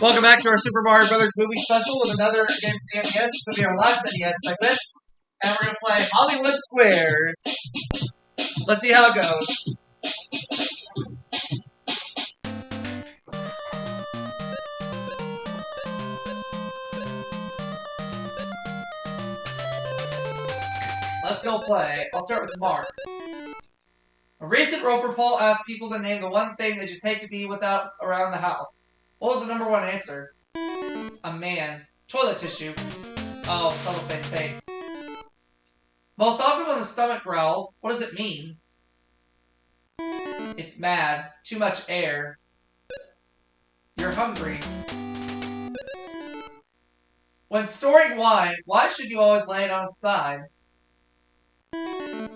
Welcome back to our Super Mario Brothers movie special with another game for the NES. It's going to be our last NES segment. And we're going to play Hollywood Squares. Let's see how it goes. Let's go play. I'll start with Mark. A recent Roper poll asked people to name the one thing they just hate to be without around the house. What was the number one answer? A man. Toilet tissue. Oh, cellophane tape. Most often when the stomach growls, what does it mean? It's mad. Too much air. You're hungry. When storing wine, why should you always lay it on its side?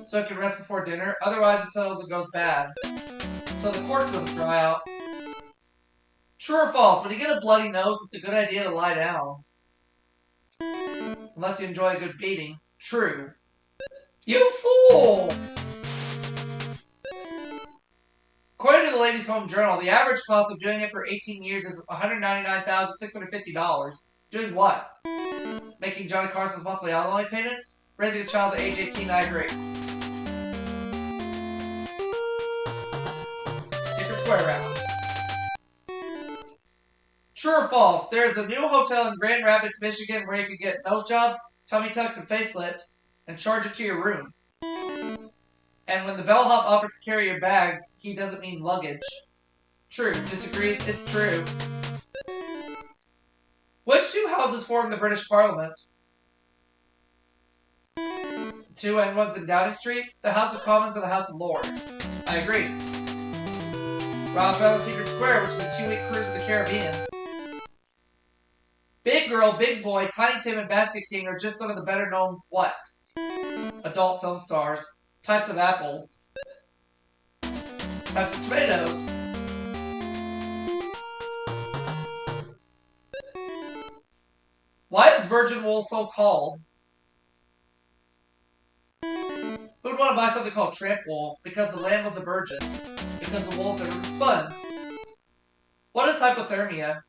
So it can rest before dinner, otherwise it settles and goes bad. So the cork doesn't dry out. True or false? When you get a bloody nose, it's a good idea to lie down. Unless you enjoy a good beating. True. You fool! According to the Ladies' Home Journal, the average cost of doing it for 18 years is $199,650. Doing what? Making Johnny Carson's monthly alimony payments? Raising a child at age 18, I agree. Secret Square round. True or false? There's a new hotel in Grand Rapids, Michigan where you can get nose jobs, tummy tucks, and facelifts, and charge it to your room. And when the bellhop offers to carry your bags, he doesn't mean luggage. True. Disagrees? It's true. Which two houses form the British Parliament? Two and ones in Downing Street, the House of Commons and the House of Lords. I agree. Roswell and Secret Square, which is a 2-week cruise in the Caribbean. Big Girl, Big Boy, Tiny Tim, and Basket King are just some of the better known what? Adult film stars. Types of apples. Types of tomatoes. Why is virgin wool so called? Who would want to buy something called tramp wool? Because the land was a virgin. Because the wool's never been spun. What is hypothermia?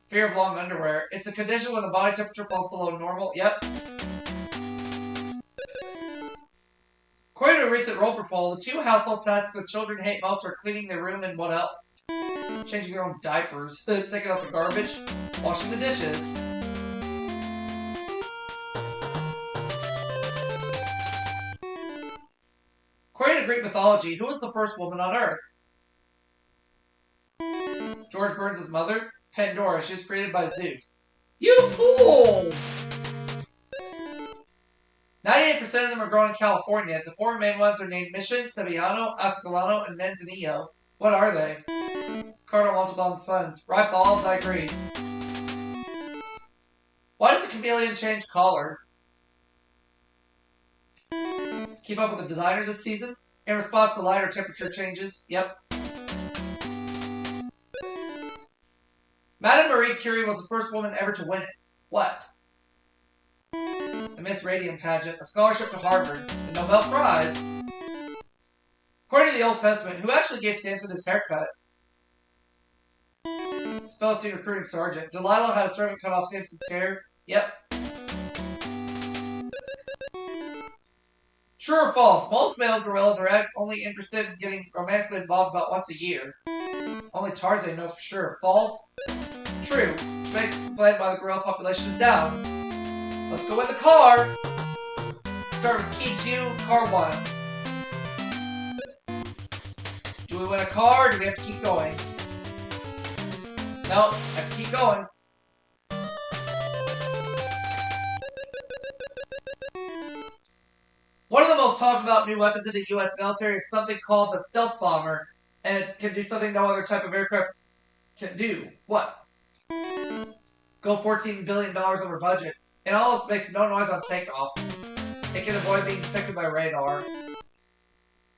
Fear of long underwear. It's a condition when the body temperature falls below normal. Yep. According to a recent Roper poll, the two household tasks that children hate most are cleaning their room and what else? Changing their own diapers, taking out the garbage, washing the dishes. According to Greek mythology, who was the first woman on Earth? George Burns' mother? Pandora. She was created by Zeus. You fool! 98% of them are grown in California. The four main ones are named Mission, Sevillano, Ascolano, and Manzanillo. What are they? Cardinal Montalban and Sons. Right balls, I agree. Why does a chameleon change color? Keep up with the designers this season? In response to lighter temperature changes. Yep. Madame Marie Curie was the first woman ever to win it. What? A Miss Radium pageant, a scholarship to Harvard, the Nobel Prize. According to the Old Testament, who actually gave Samson his haircut? His Philistine recruiting sergeant. Delilah had a servant cut off Samson's hair. Yep. True or false? Most male gorillas are only interested in getting romantically involved about once a year. Only Tarzan knows for sure. False? True. Which makes explained why the gorilla population is down. Let's go in the car! Start with key 2, car 1. Do we win a car or do we have to keep going? Nope, have to keep going. One of the most talked about new weapons in the US military is something called the stealth bomber, and it can do something no other type of aircraft can do. What? Go $14 billion over budget. It almost makes no noise on takeoff. It can avoid being detected by radar.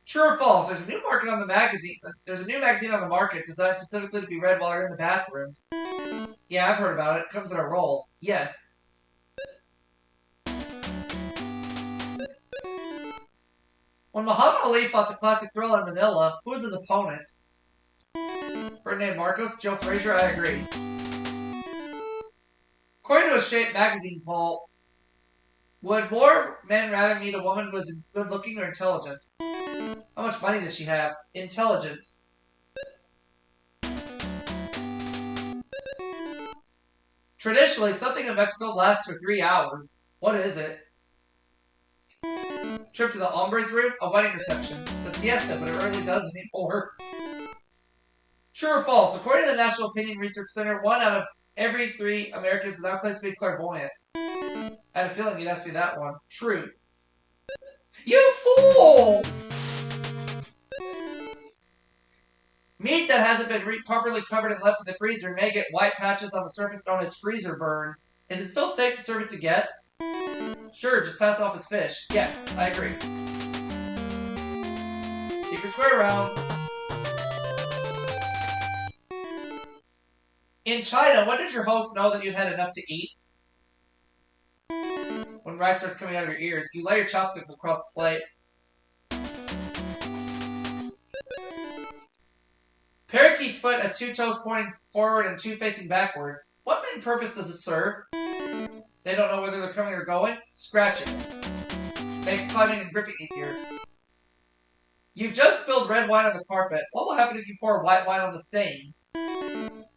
True or false? There's a new market on the magazine. There's a new magazine on the market designed specifically to be read while you're in the bathroom. Yeah, I've heard about it. It comes in a roll. Yes. When Muhammad Ali fought the classic Thriller in Manila, who was his opponent? Ferdinand Marcos, Joe Frazier, I agree. According to a Shape magazine poll, would more men rather meet a woman who was good looking or intelligent? How much money does she have? Intelligent. Traditionally, something in Mexico lasts for 3 hours. What is it? Trip to the hombre's room? A wedding reception. The siesta, but it rarely does anymore. True or false? According to the National Opinion Research Center, 1 out of every 3 Americans is now claims to be clairvoyant. I had a feeling you'd ask me that one. True. You fool! Meat that hasn't been properly covered and left in the freezer may get white patches on the surface known as freezer burn. Is it still safe to serve it to guests? Sure, just pass it off as fish. Yes, I agree. Secret square round. In China, when does your host know that you've had enough to eat? When rice starts coming out of your ears. You lay your chopsticks across the plate. Parakeet's foot has 2 toes pointing forward and 2 facing backward. What main purpose does it serve? They don't know whether they're coming or going? Scratching. Makes climbing and gripping easier. You've just spilled red wine on the carpet. What will happen if you pour white wine on the stain?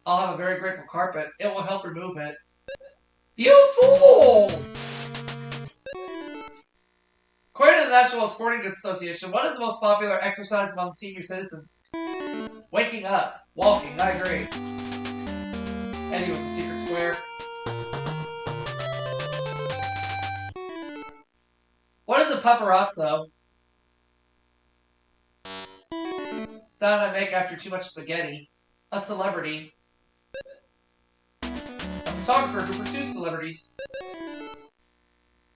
I'll have a very grateful carpet. It will help remove it. You fool! According to the National Sporting Goods Association, what is the most popular exercise among senior citizens? Waking up. Walking. I agree. Eddie was a secret square. What is a paparazzo? Sound I make after too much spaghetti. A celebrity. A photographer who pursues celebrities.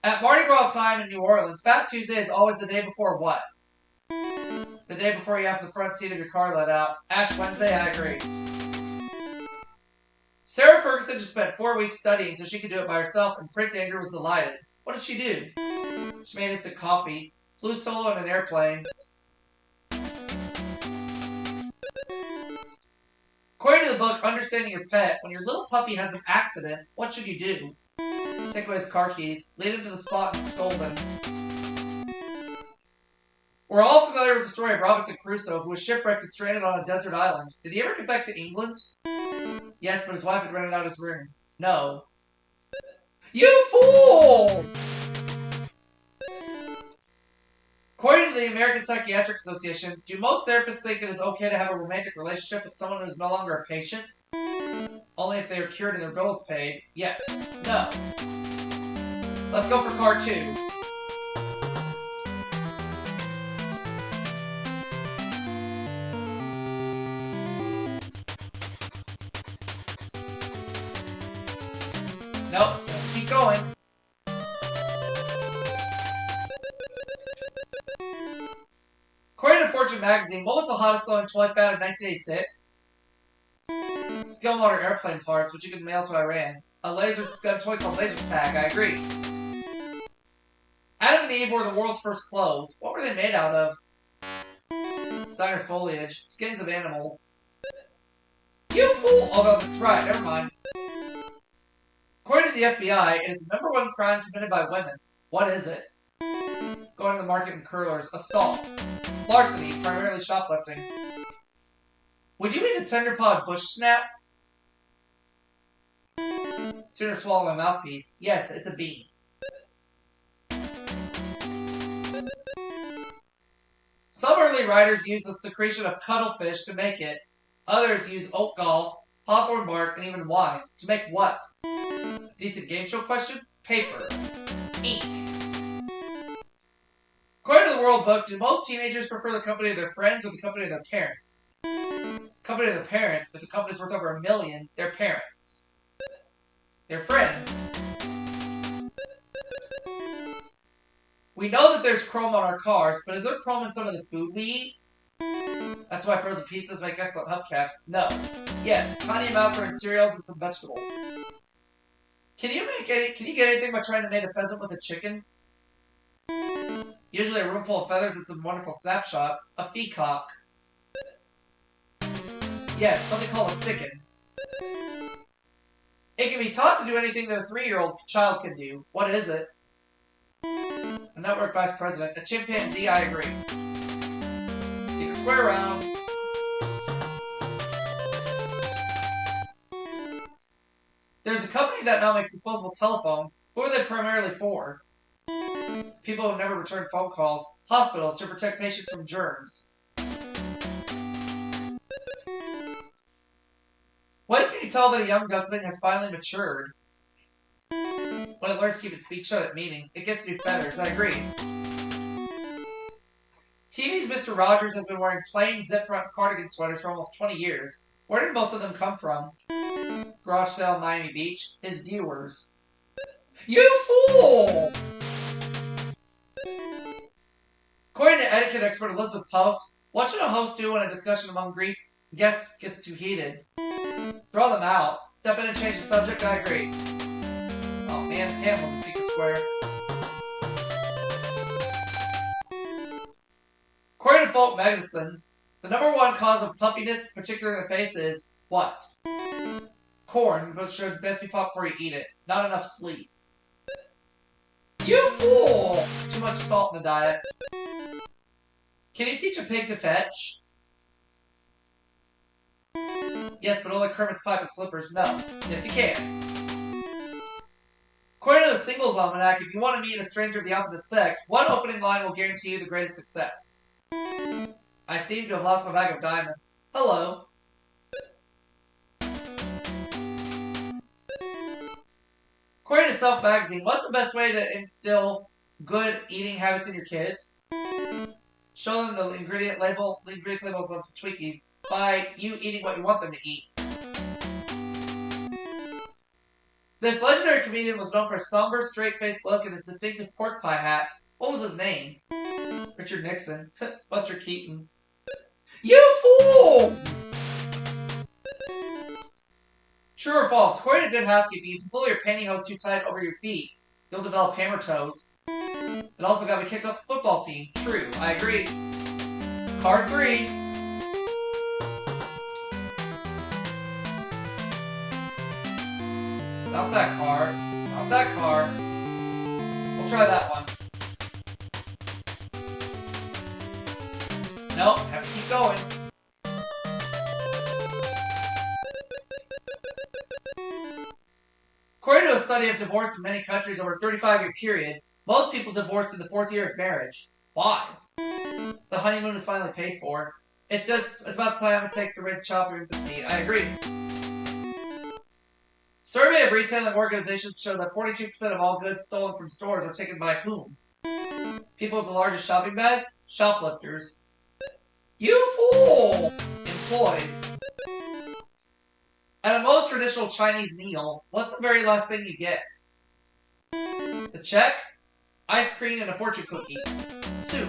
At Mardi Gras time in New Orleans, Fat Tuesday is always the day before what? The day before you have the front seat of your car let out. Ash Wednesday, I agree. Sarah Ferguson just spent 4 weeks studying so she could do it by herself, and Prince Andrew was delighted. What did she do? She made instant coffee, flew solo in an airplane. According to the book Understanding Your Pet, when your little puppy has an accident, what should you do? Take away his car keys, lead him to the spot and scold him. We're all familiar with the story of Robinson Crusoe, who was shipwrecked and stranded on a desert island. Did he ever get back to England? Yes, but his wife had rented out his room. No. You fool! According to the American Psychiatric Association, do most therapists think it is okay to have a romantic relationship with someone who is no longer a patient? Only if they are cured and their bill is paid. Yes. No. Let's go for card 2. Nope. Let's keep going. According to Fortune magazine, what was the hottest selling toy found in 1986? Skill motor airplane parts, which you can mail to Iran. A laser gun toy called Laser Tag, I agree. Adam and Eve were the world's first clothes. What were they made out of? Designer foliage. Skins of animals. You fool! Although that's right, never mind. According to the FBI, it is the #1 crime committed by women. What is it? Going to the market in curlers. Assault. Larceny, primarily shoplifting. Would you eat a tender pod bush snap? Sooner swallow my mouthpiece. Yes, it's a bean. Some early writers used the secretion of cuttlefish to make it. Others use oat gall, hawthorn bark, and even wine. To make what? Decent game show question? Paper. Ink. According to the World Book, do most teenagers prefer the company of their friends or the company of their parents? Company of their parents. If the company's worth over $1 million, their parents. Their friends. We know that there's chrome on our cars, but is there chrome in some of the food we eat? That's why frozen pizzas make excellent hubcaps. No. Yes, tiny amounts are in cereals and some vegetables. Can you get anything by trying to make a pheasant with a chicken? Usually a room full of feathers and some wonderful snapshots. A peacock. Yes, something called a thicken. It can be taught to do anything that a 3-year-old child can do. What is it? A network vice president. A chimpanzee, I agree. Secret square round. There's a company that now makes disposable telephones. Who are they primarily for? People who never return phone calls. Hospitals to protect patients from germs. When can you tell that a young duckling has finally matured? When it learns to keep its beak shut at meetings, it gets new feathers. I agree. TV's Mr. Rogers has been wearing plain zip-front cardigan sweaters for almost 20 years. Where did most of them come from? Garage sale, Miami Beach. His viewers. You fool! According to etiquette expert Elizabeth Post, what should a host do when a discussion among Greece guests gets too heated? Throw them out. Step in and change the subject. I agree. Oh man, Pam was a secret square. According to folk medicine, the #1 cause of puffiness, particularly in the face, is what? Corn, but should best be popped before you eat it. Not enough sleep. You fool! Too much salt in the diet. Can you teach a pig to fetch? Yes, but only Kermit's pipe and slippers. No. Yes, you can. According to the Singles Almanac, if you want to meet a stranger of the opposite sex, one opening line will guarantee you the greatest success. I seem to have lost my bag of diamonds. Hello. According to Self Magazine, what's the best way to instill good eating habits in your kids? Show them the ingredients labels on some Twinkies by you eating what you want them to eat. This legendary comedian was known for his somber, straight-faced look and his distinctive pork pie hat. What was his name? Richard Nixon. Buster Keaton. You fool! True or false? According to Good Housekeeping, if you pull your pantyhose too tight over your feet, you'll develop hammer toes. It also got me kicked off the football team. True. I agree. Card 3. Not that car. Not that car. We'll try that one. Nope, have to keep going. According to a study of divorce in many countries over a 35-year period, most people divorce in the 4th year of marriage. Why? The honeymoon is finally paid for. It's about the time it takes to raise a child from infancy. I agree. Survey of retailing organizations show that 42% of all goods stolen from stores are taken by whom? People with the largest shopping bags? Shoplifters. You fool! Employees. At a most traditional Chinese meal, what's the very last thing you get? The check? Ice cream and a fortune cookie. Soup.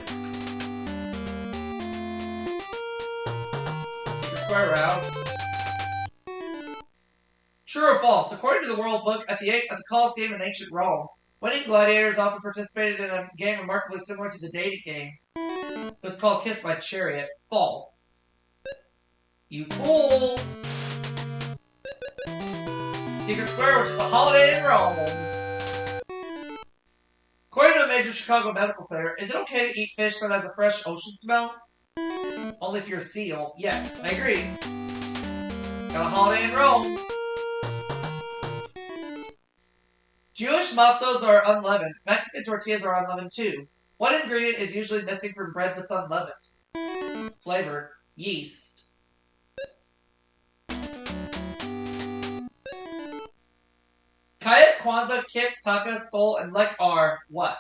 Secret square round. True or false? According to the World Book, at the Colosseum in ancient Rome, winning gladiators often participated in a game remarkably similar to the dating game. It was called Kiss My Chariot. False. You fool! Secret Square, which is a holiday in Rome. According to a major Chicago medical center, is it okay to eat fish that has a fresh ocean smell? Only if you're a seal. Yes, I agree. Got a holiday in Rome. Jewish matzos are unleavened. Mexican tortillas are unleavened too. What ingredient is usually missing from bread that's unleavened? Flavor. Yeast. Kayet, Kwanzaa, Kip, Taka, Seoul, and Lek are what?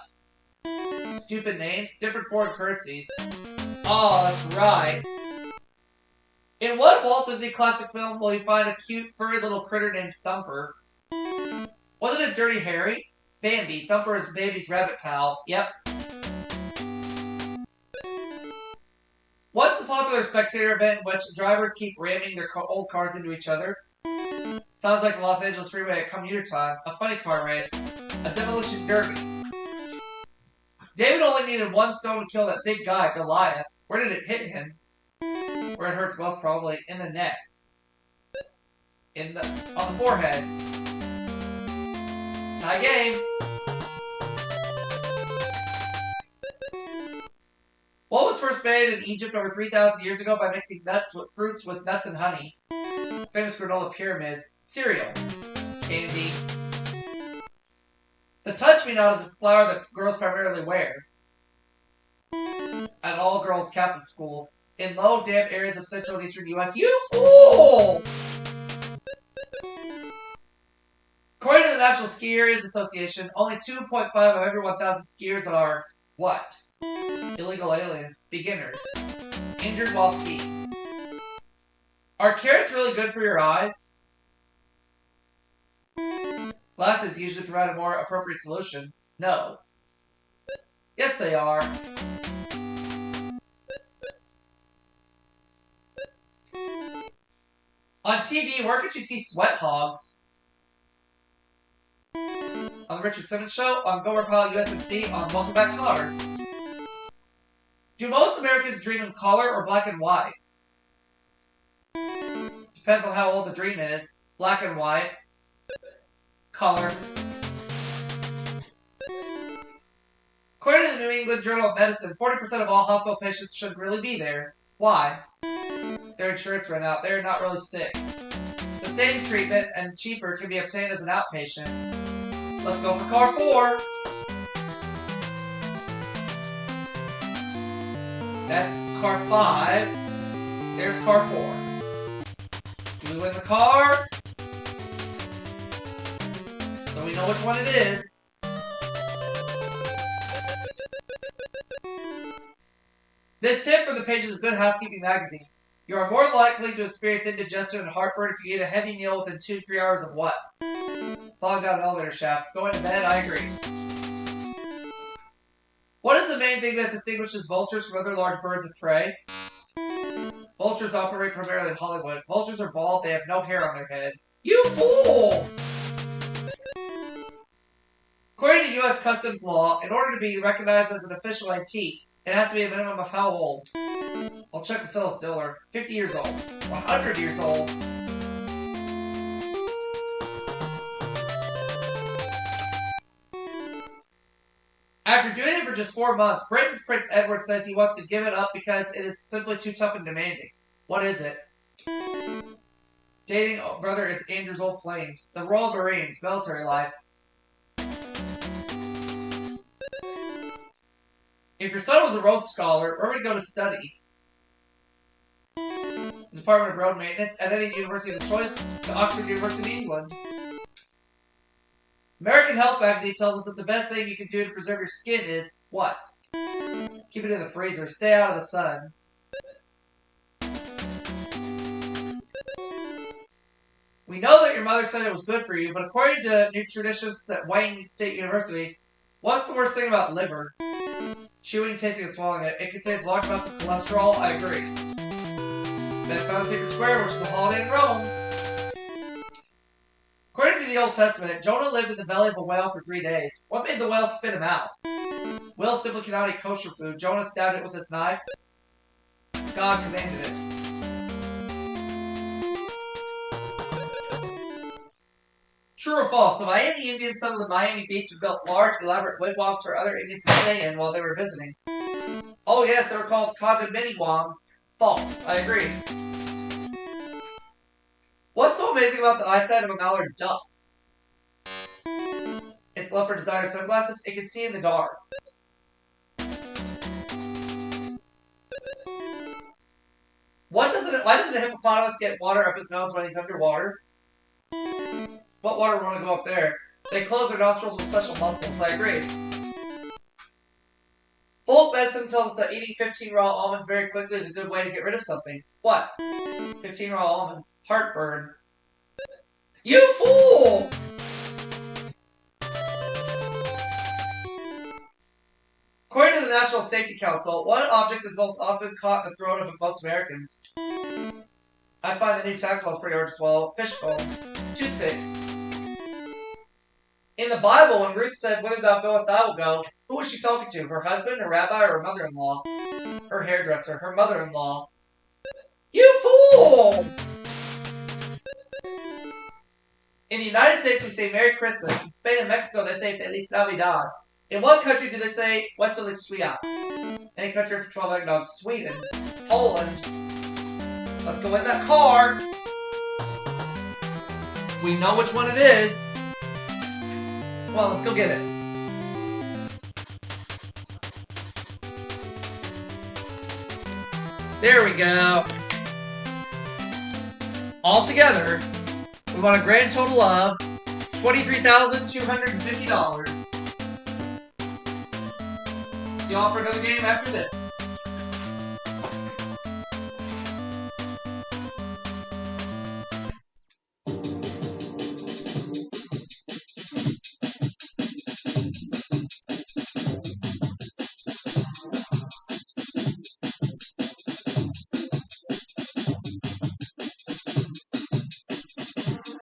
Stupid names? Different foreign currencies. Oh, that's right. In what Walt Disney classic film will you find a cute, furry little critter named Thumper? Wasn't it Dirty Harry? Bambi. Thumper is Baby's rabbit pal. Yep. What's the popular spectator event in which drivers keep ramming their old cars into each other? Sounds like the Los Angeles freeway at commuter time. A funny car race. A demolition derby. David only needed one stone to kill that big guy, Goliath. Where did it hit him? Where it hurts most probably. In the neck. on the forehead. Tie game. What was first made in Egypt over 3,000 years ago by mixing fruits with nuts and honey? Famous granola pyramids. Cereal. Candy. The touch me not is a flower that girls primarily wear at all girls Catholic schools in low, damp areas of central and eastern U.S. You fool! According to the National Ski Areas Association, only 2.5 of every 1,000 skiers are what? Illegal aliens. Beginners. Injured while skiing. Are carrots really good for your eyes? Glasses usually provide a more appropriate solution. No. Yes, they are. On TV, where could you see sweat hogs? On the Richard Simmons Show, on Gomer Pyle USMC, on Welcome Back Kotter. Do most Americans dream in color or black and white? Depends on how old the dream is. Black and white. Color. According to the New England Journal of Medicine, 40% of all hospital patients shouldn't really be there. Why? Their insurance ran out. They're not really sick. The same treatment and cheaper can be obtained as an outpatient. Let's go for car 4. That's car 5. There's car 4. Do we win the car? So we know which one it is. This tip from the pages of Good Housekeeping magazine. You are more likely to experience indigestion and heartburn if you eat a heavy meal within 2-3 hours of what? Falling down an elevator shaft. Going to bed? I agree. What is the main thing that distinguishes vultures from other large birds of prey? Vultures operate primarily in Hollywood. Vultures are bald. They have no hair on their head. You fool! According to U.S. Customs law, in order to be recognized as an official antique, it has to be a minimum of how old? I'll check with Phyllis Diller. 50 years old. 100 years old. After doing it for just 4 months, Britain's Prince Edward says he wants to give it up because it is simply too tough and demanding. What is it? Dating brother is Andrew's old flames. The Royal Marines. Military life. If your son was a Rhodes Scholar, where would he go to study? The Department of Road Maintenance at any university of his choice, to Oxford University, England. American Health Magazine tells us that the best thing you can do to preserve your skin is what? Keep it in the freezer. Stay out of the sun. We know that your mother said it was good for you, but according to new traditions at Wayne State University, what's the worst thing about liver? Chewing, tasting, and swallowing it. It contains large amounts of cholesterol. I agree. Ben found the secret square, which is a holiday in Rome. According to the Old Testament, Jonah lived in the belly of a whale for 3 days. What made the whale spit him out? Whales simply cannot eat kosher food. Jonah stabbed it with his knife. God commanded it. True or false? The Miami Indians settled in Miami Beach and built large, elaborate wigwams for other Indians to stay in while they were visiting. Oh yes, they were called condominiums. False. I agree. What's so amazing about the eyesight of a mallard duck? Its love for designer sunglasses. It can see in the dark. Why doesn't a hippopotamus get water up his nose when he's underwater? What water would want to go up there? They close their nostrils with special muscles. I agree. Folk medicine tells us that eating 15 raw almonds very quickly is a good way to get rid of something. What? 15 raw almonds. Heartburn. You fool! According to the National Safety Council, what object is most often caught in the throat of most Americans? I find the new tax laws pretty hard to swallow. Fish bones. Toothpicks. In the Bible, when Ruth said, "Whither thou goest, I will go," who was she talking to? Her husband, her rabbi, or her mother-in-law? Her hairdresser, her mother-in-law. You fool! United States, we say Merry Christmas. In Spain and Mexico, they say Feliz Navidad. In what country do they say Westerlich Swiat? Any country for 12 eggnogs. Sweden. Poland. Let's go in that car. We know which one it is. Well, let's go get it. There we go. Altogether, we want a grand total of $23,250. See y'all for another game after this.